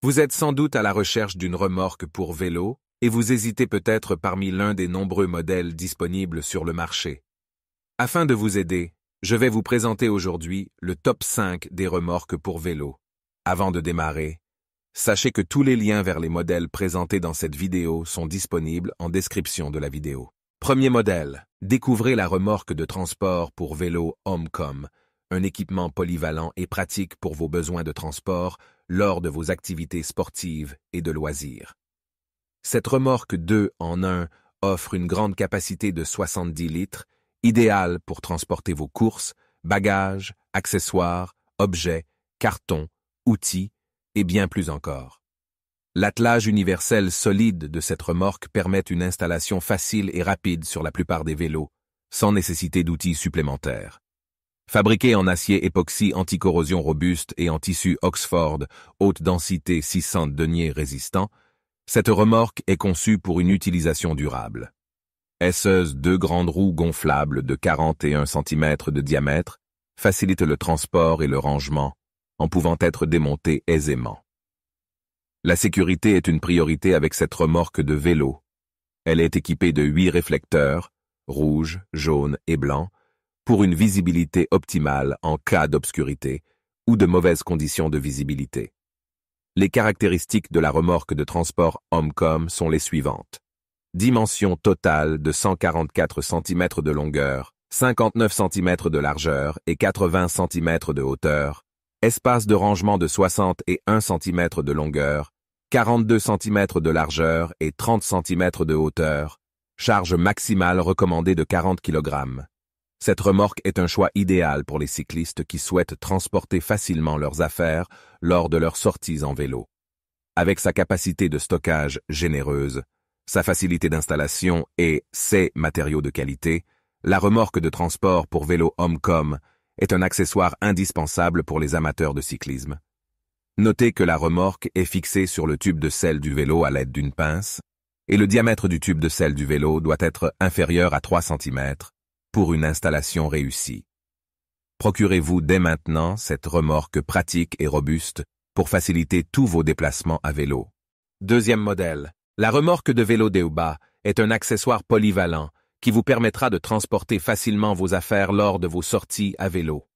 Vous êtes sans doute à la recherche d'une remorque pour vélo et vous hésitez peut-être parmi l'un des nombreux modèles disponibles sur le marché. Afin de vous aider, je vais vous présenter aujourd'hui le top 5 des remorques pour vélo. Avant de démarrer, sachez que tous les liens vers les modèles présentés dans cette vidéo sont disponibles en description de la vidéo. Premier modèle, découvrez la remorque de transport pour vélo Omcom, un équipement polyvalent et pratique pour vos besoins de transport lors de vos activités sportives et de loisirs. Cette remorque 2 en 1 offre une grande capacité de 70 litres, idéale pour transporter vos courses, bagages, accessoires, objets, cartons, outils et bien plus encore. L'attelage universel solide de cette remorque permet une installation facile et rapide sur la plupart des vélos, sans nécessité d'outils supplémentaires. Fabriquée en acier époxy anti-corrosion robuste et en tissu Oxford haute densité 600 deniers résistant, cette remorque est conçue pour une utilisation durable. Esseuse 2 grandes roues gonflables de 41 cm de diamètre facilite le transport et le rangement, en pouvant être démontée aisément. La sécurité est une priorité avec cette remorque de vélo. Elle est équipée de 8 réflecteurs, rouge, jaune et blanc, pour une visibilité optimale en cas d'obscurité ou de mauvaises conditions de visibilité. Les caractéristiques de la remorque de transport Omcom sont les suivantes. Dimension totale de 144 cm de longueur, 59 cm de largeur et 80 cm de hauteur, espace de rangement de 61 cm de longueur, 42 cm de largeur et 30 cm de hauteur, charge maximale recommandée de 40 kg. Cette remorque est un choix idéal pour les cyclistes qui souhaitent transporter facilement leurs affaires lors de leurs sorties en vélo. Avec sa capacité de stockage généreuse, sa facilité d'installation et ses matériaux de qualité, la remorque de transport pour vélo Omcom est un accessoire indispensable pour les amateurs de cyclisme. Notez que la remorque est fixée sur le tube de selle du vélo à l'aide d'une pince, et le diamètre du tube de selle du vélo doit être inférieur à 3 cm, pour une installation réussie. Procurez-vous dès maintenant cette remorque pratique et robuste pour faciliter tous vos déplacements à vélo. Deuxième modèle, la remorque de vélo Deoba est un accessoire polyvalent qui vous permettra de transporter facilement vos affaires lors de vos sorties à vélo.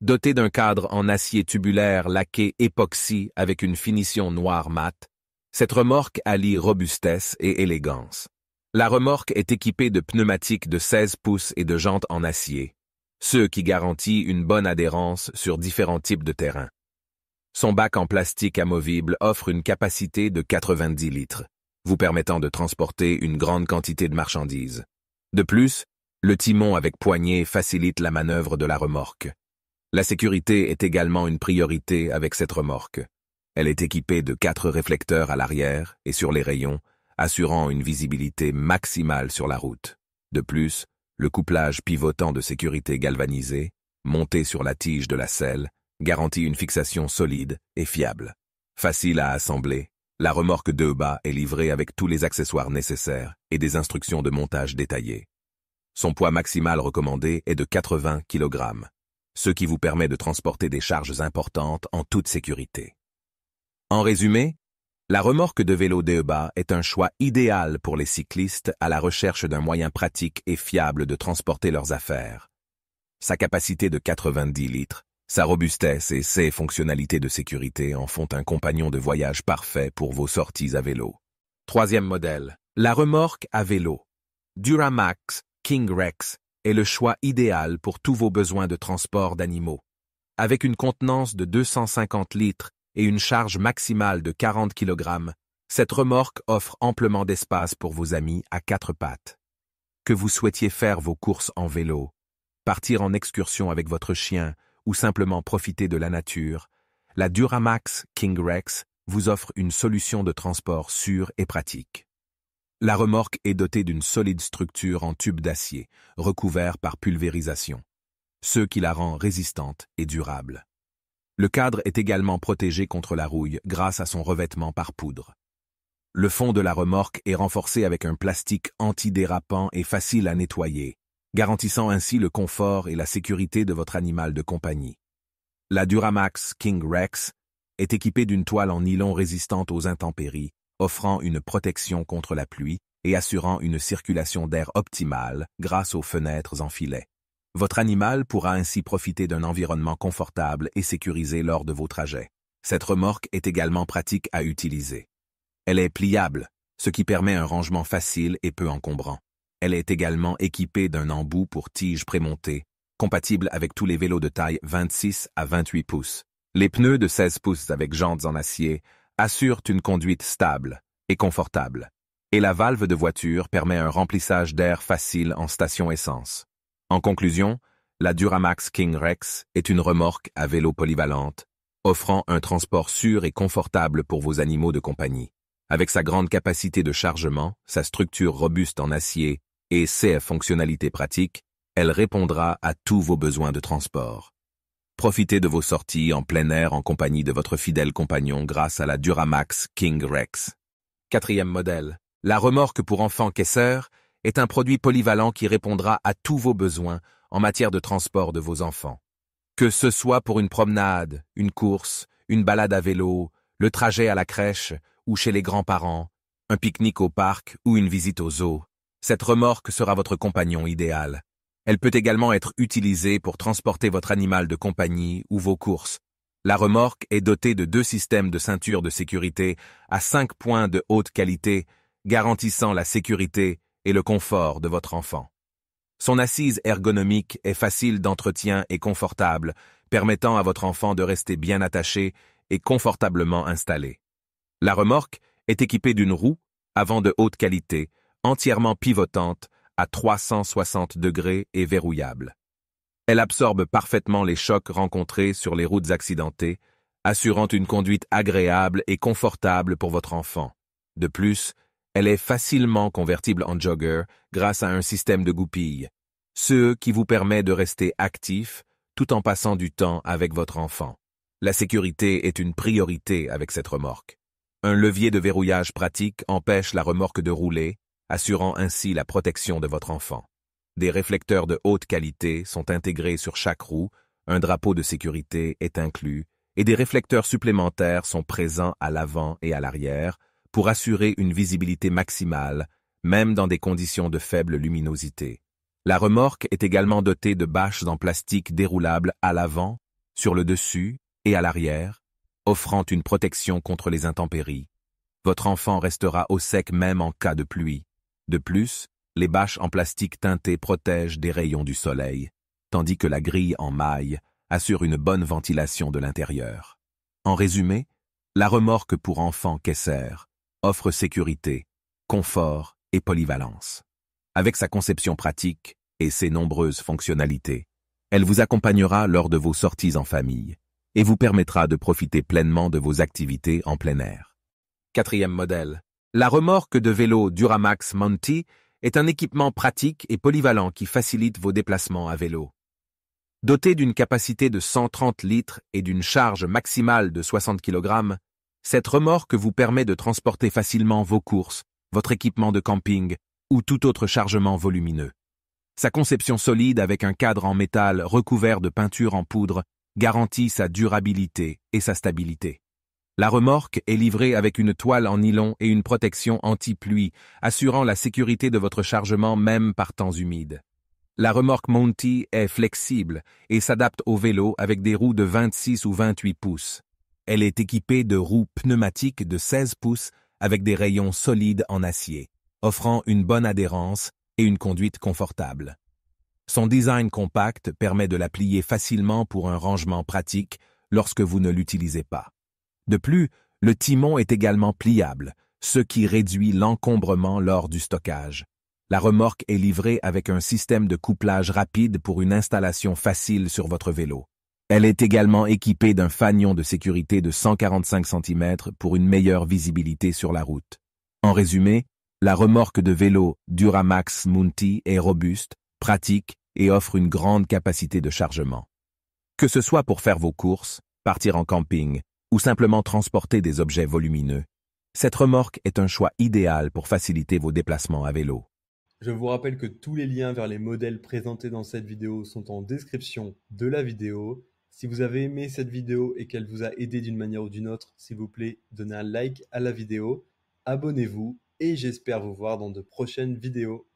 Dotée d'un cadre en acier tubulaire laqué époxy avec une finition noire mat, cette remorque allie robustesse et élégance. La remorque est équipée de pneumatiques de 16 pouces et de jantes en acier, ce qui garantit une bonne adhérence sur différents types de terrain. Son bac en plastique amovible offre une capacité de 90 litres, vous permettant de transporter une grande quantité de marchandises. De plus, le timon avec poignée facilite la manœuvre de la remorque. La sécurité est également une priorité avec cette remorque. Elle est équipée de 4 réflecteurs à l'arrière et sur les rayons, assurant une visibilité maximale sur la route. De plus, le couplage pivotant de sécurité galvanisé, monté sur la tige de la selle, garantit une fixation solide et fiable. Facile à assembler, la remorque Deoba est livrée avec tous les accessoires nécessaires et des instructions de montage détaillées. Son poids maximal recommandé est de 80 kg, ce qui vous permet de transporter des charges importantes en toute sécurité. En résumé, la remorque de vélo Deoba est un choix idéal pour les cyclistes à la recherche d'un moyen pratique et fiable de transporter leurs affaires. Sa capacité de 90 litres, sa robustesse et ses fonctionnalités de sécurité en font un compagnon de voyage parfait pour vos sorties à vélo. Troisième modèle, la remorque à vélo. Duramax King Rex est le choix idéal pour tous vos besoins de transport d'animaux. Avec une contenance de 250 litres et une charge maximale de 40 kg, cette remorque offre amplement d'espace pour vos amis à 4 pattes. Que vous souhaitiez faire vos courses en vélo, partir en excursion avec votre chien ou simplement profiter de la nature, la Duramax King Rex vous offre une solution de transport sûre et pratique. La remorque est dotée d'une solide structure en tube d'acier, recouvert par pulvérisation, ce qui la rend résistante et durable. Le cadre est également protégé contre la rouille grâce à son revêtement par poudre. Le fond de la remorque est renforcé avec un plastique antidérapant et facile à nettoyer, garantissant ainsi le confort et la sécurité de votre animal de compagnie. La Duramax King Rex est équipée d'une toile en nylon résistante aux intempéries, offrant une protection contre la pluie et assurant une circulation d'air optimale grâce aux fenêtres en filet. Votre animal pourra ainsi profiter d'un environnement confortable et sécurisé lors de vos trajets. Cette remorque est également pratique à utiliser. Elle est pliable, ce qui permet un rangement facile et peu encombrant. Elle est également équipée d'un embout pour tige prémontée, compatible avec tous les vélos de taille 26 à 28 pouces. Les pneus de 16 pouces avec jantes en acier assurent une conduite stable et confortable. Et la valve de voiture permet un remplissage d'air facile en station essence. En conclusion, la Duramax King Rex est une remorque à vélo polyvalente, offrant un transport sûr et confortable pour vos animaux de compagnie. Avec sa grande capacité de chargement, sa structure robuste en acier et ses fonctionnalités pratiques, elle répondra à tous vos besoins de transport. Profitez de vos sorties en plein air en compagnie de votre fidèle compagnon grâce à la Duramax King Rex. 4e modèle. La remorque pour enfants Caisser est un produit polyvalent qui répondra à tous vos besoins en matière de transport de vos enfants. Que ce soit pour une promenade, une course, une balade à vélo, le trajet à la crèche ou chez les grands-parents, un pique-nique au parc ou une visite au zoo, cette remorque sera votre compagnon idéal. Elle peut également être utilisée pour transporter votre animal de compagnie ou vos courses. La remorque est dotée de 2 systèmes de ceinture de sécurité à 5 points de haute qualité, garantissant la sécurité et le confort de votre enfant. Son assise ergonomique est facile d'entretien et confortable, permettant à votre enfant de rester bien attaché et confortablement installé. La remorque est équipée d'une roue avant de haute qualité, entièrement pivotante, à 360 degrés et verrouillable. Elle absorbe parfaitement les chocs rencontrés sur les routes accidentées, assurant une conduite agréable et confortable pour votre enfant. De plus, elle est facilement convertible en jogger grâce à un système de goupilles, ce qui vous permet de rester actif tout en passant du temps avec votre enfant. La sécurité est une priorité avec cette remorque. Un levier de verrouillage pratique empêche la remorque de rouler, assurant ainsi la protection de votre enfant. Des réflecteurs de haute qualité sont intégrés sur chaque roue, un drapeau de sécurité est inclus, et des réflecteurs supplémentaires sont présents à l'avant et à l'arrière pour assurer une visibilité maximale, même dans des conditions de faible luminosité. La remorque est également dotée de bâches en plastique déroulables à l'avant, sur le dessus et à l'arrière, offrant une protection contre les intempéries. Votre enfant restera au sec même en cas de pluie. De plus, les bâches en plastique teinté protègent des rayons du soleil, tandis que la grille en maille assure une bonne ventilation de l'intérieur. En résumé, la remorque pour enfants Caisser offre sécurité, confort et polyvalence. Avec sa conception pratique et ses nombreuses fonctionnalités, elle vous accompagnera lors de vos sorties en famille et vous permettra de profiter pleinement de vos activités en plein air. 4e modèle. La remorque de vélo Duramax Monty est un équipement pratique et polyvalent qui facilite vos déplacements à vélo. Dotée d'une capacité de 130 litres et d'une charge maximale de 60 kg, cette remorque vous permet de transporter facilement vos courses, votre équipement de camping ou tout autre chargement volumineux. Sa conception solide avec un cadre en métal recouvert de peinture en poudre garantit sa durabilité et sa stabilité. La remorque est livrée avec une toile en nylon et une protection anti-pluie, assurant la sécurité de votre chargement même par temps humide. La remorque Monty est flexible et s'adapte au vélo avec des roues de 26 ou 28 pouces. Elle est équipée de roues pneumatiques de 16 pouces avec des rayons solides en acier, offrant une bonne adhérence et une conduite confortable. Son design compact permet de la plier facilement pour un rangement pratique lorsque vous ne l'utilisez pas. De plus, le timon est également pliable, ce qui réduit l'encombrement lors du stockage. La remorque est livrée avec un système de couplage rapide pour une installation facile sur votre vélo. Elle est également équipée d'un fanion de sécurité de 145 cm pour une meilleure visibilité sur la route. En résumé, la remorque de vélo Duramax Monty est robuste, pratique et offre une grande capacité de chargement. Que ce soit pour faire vos courses, partir en camping ou simplement transporter des objets volumineux, cette remorque est un choix idéal pour faciliter vos déplacements à vélo. Je vous rappelle que tous les liens vers les modèles présentés dans cette vidéo sont en description de la vidéo. Si vous avez aimé cette vidéo et qu'elle vous a aidé d'une manière ou d'une autre, s'il vous plaît, donnez un like à la vidéo, abonnez-vous et j'espère vous voir dans de prochaines vidéos.